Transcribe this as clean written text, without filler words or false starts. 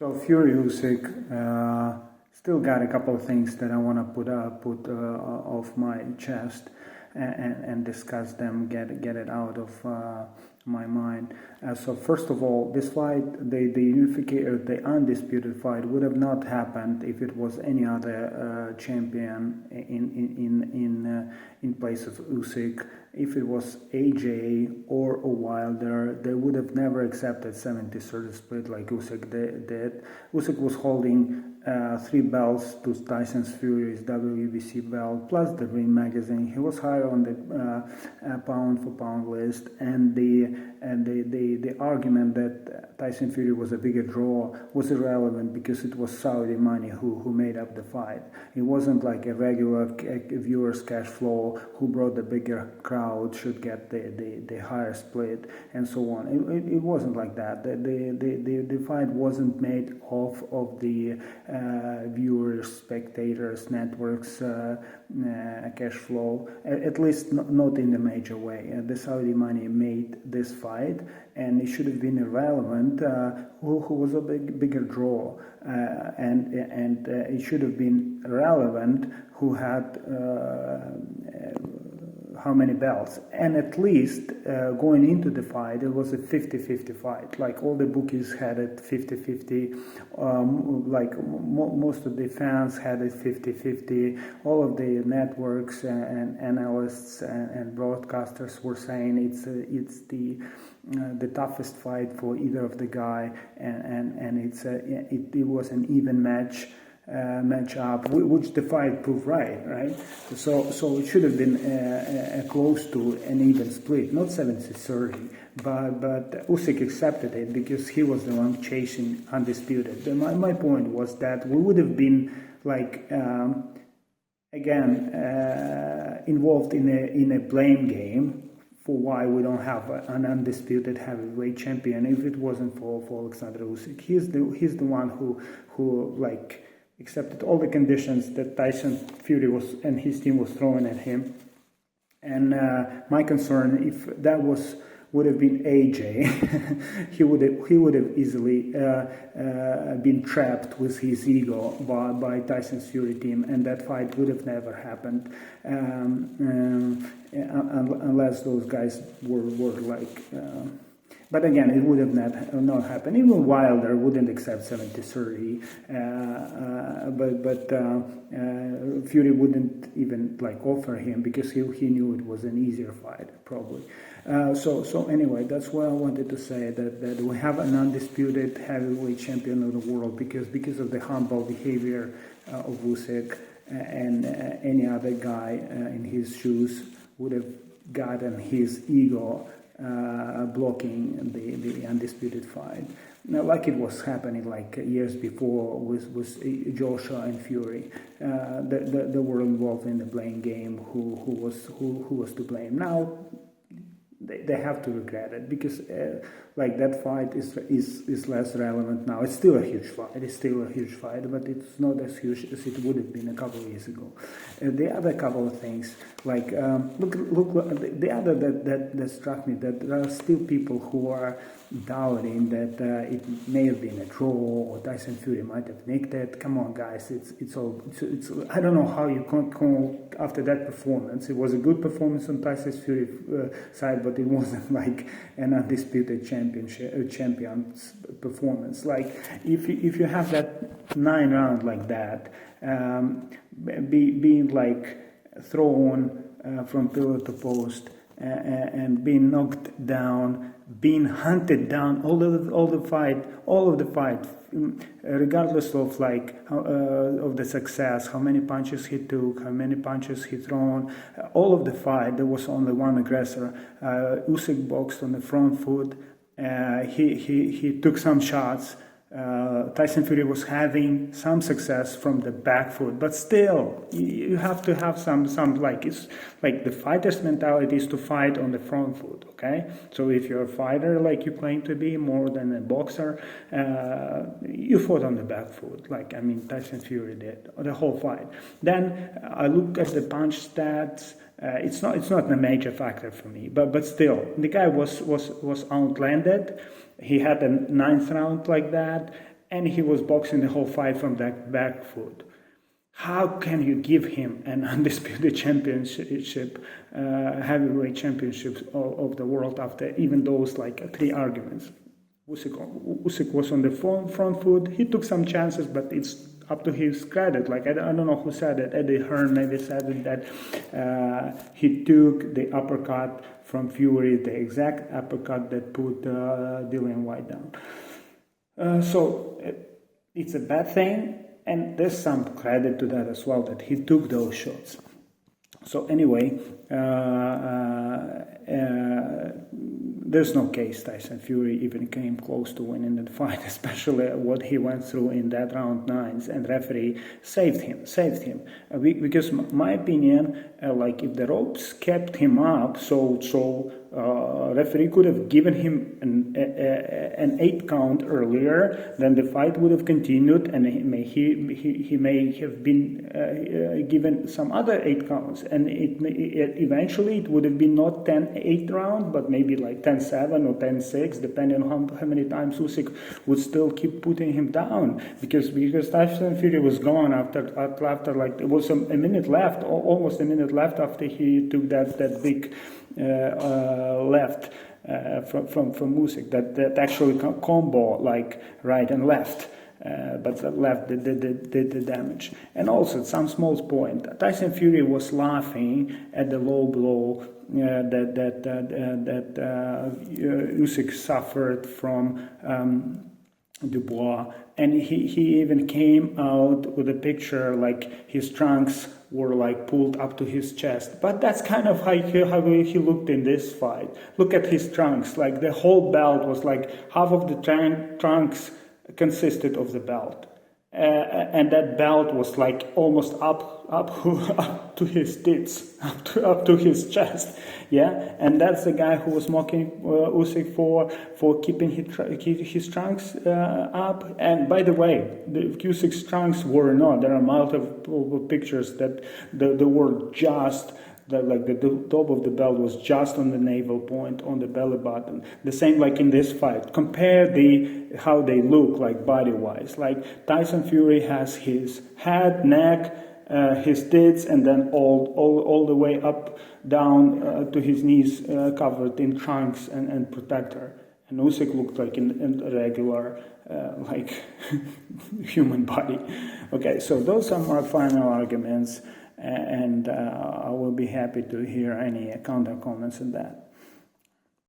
So Fury Usyk still got a couple of things that I want to put off my chest and discuss them, get it out of my mind. So first of all, this fight, the undisputed fight, would have not happened if it was any other champion in place of Usyk. If it was AJ or a Wilder, they would have never accepted 70-30 split like Usyk did. Usyk was holding 3 belts to Tyson Fury's WBC belt, plus the Ring magazine. He was higher on the pound-for-pound list, and the argument that Tyson Fury was a bigger draw was irrelevant because it was Saudi money who made up the fight. It wasn't like a regular viewer's cash flow who brought the bigger crowd should get the higher split and so on. It wasn't like that. The fight wasn't made off of the viewers, spectators, networks cash flow, at least not in the major way. The Saudi money made this fight, and it should have been irrelevant who was a bigger draw, and it should have been relevant who had how many belts. And at least going into the fight, it was a 50-50 fight. Like all the bookies had it 50-50, like most of the fans had it 50-50. All of the networks and analysts and broadcasters were saying it's the toughest fight for either of the guy, and it was an even match up, which the fight proved right? So it should have been close to an even split, not 70-30, but Usyk accepted it because he was the one chasing Undisputed. My point was that we would have been like involved in a blame game for why we don't have an undisputed heavyweight champion if it wasn't for Alexander Usyk. He's the one who like accepted all the conditions that Tyson Fury and his team was throwing at him. And my concern, if that would have been AJ, he would have easily been trapped with his ego by Tyson's Fury team, and that fight would have never happened unless those guys were like. But again, it would have not happened. Even Wilder wouldn't accept 70-30, but Fury wouldn't even like offer him because he knew it was an easier fight, probably. So anyway, that's what I wanted to say, that we have an undisputed heavyweight champion of the world because of the humble behavior of Usyk, and any other guy in his shoes would have gotten his ego blocking the undisputed fight. Now, like it was happening like years before with Joshua and Fury, they were involved in the blame game. Who was to blame? Now they have to regret it because like that fight is less relevant now. It's still a huge fight. But it's not as huge as it would have been a couple of years ago. The other couple of things, like look, the other that struck me, that there are still people who are doubting that it may have been a draw or Tyson Fury might have nicked it. Come on, guys, it's I don't know how you can't call after that performance. It was a good performance on Tyson Fury side, but it wasn't like an undisputed champion's performance. Like if you have that 9 round like that, being like thrown from pillar to post and being knocked down, being hunted down all of the fight, regardless of like of the success, how many punches he took, how many punches he thrown, all of the fight there was only one aggressor. Usyk boxed on the front foot. He took some shots. Tyson Fury was having some success from the back foot, but still, you have to have some like, it's like the fighter's mentality is to fight on the front foot. Okay, so if you're a fighter like you claim to be, more than a boxer, you fought on the back foot. Like Tyson Fury did the whole fight. Then I look at the punch stats. It's not a major factor for me, but still, the guy was outlanded. He had a 9th round like that. and he was boxing the whole fight from that back foot. How can you give him an undisputed championship, heavyweight championships of the world after even those like 3 arguments? Usyk was on the front foot. He took some chances, but it's up to his credit. Like I don't know who said it. Eddie Hearn maybe said it, that he took the uppercut from Fury, the exact uppercut that put Dillian White down. So it's a bad thing. And there's some credit to that as well, that he took those shots. So anyway, there's no case Tyson Fury even came close to winning the fight, especially what he went through in that round 9s, and referee saved him. Because my opinion, like if the ropes kept him up, so referee could have given him an 8 count earlier, then the fight would have continued, and he may have been given some other 8 counts, and eventually it would have been not 10-8 round, but maybe like 10-7 or 10-6, depending on how many times Usyk would still keep putting him down, because Tyson Fury was gone after like it was a minute left, almost a minute left after he took that big left from Usyk, that actually combo like right and left. But the left did the damage. And also, at some small point, Tyson Fury was laughing at the low blow that Usyk suffered from Dubois, and he even came out with a picture like his trunks were like pulled up to his chest. But that's kind of how he looked in this fight. Look at his trunks, like the whole belt was like half of the trunks consisted of the belt, and that belt was like almost up to his tits, up to his chest, yeah. And that's the guy who was mocking Usyk for keeping his trunks up. And by the way, the Usyk's trunks were not. There are multiple pictures that they were just. Like the top of the belt was just on the navel point, on the belly button. The same like in this fight. Compare how they look like body-wise. Like Tyson Fury has his head, neck, his tits, and then all the way up down to his knees, covered in trunks and protector. And Usyk looked like in a regular like human body. Okay, so those are my final arguments. And I will be happy to hear any counter comments on that.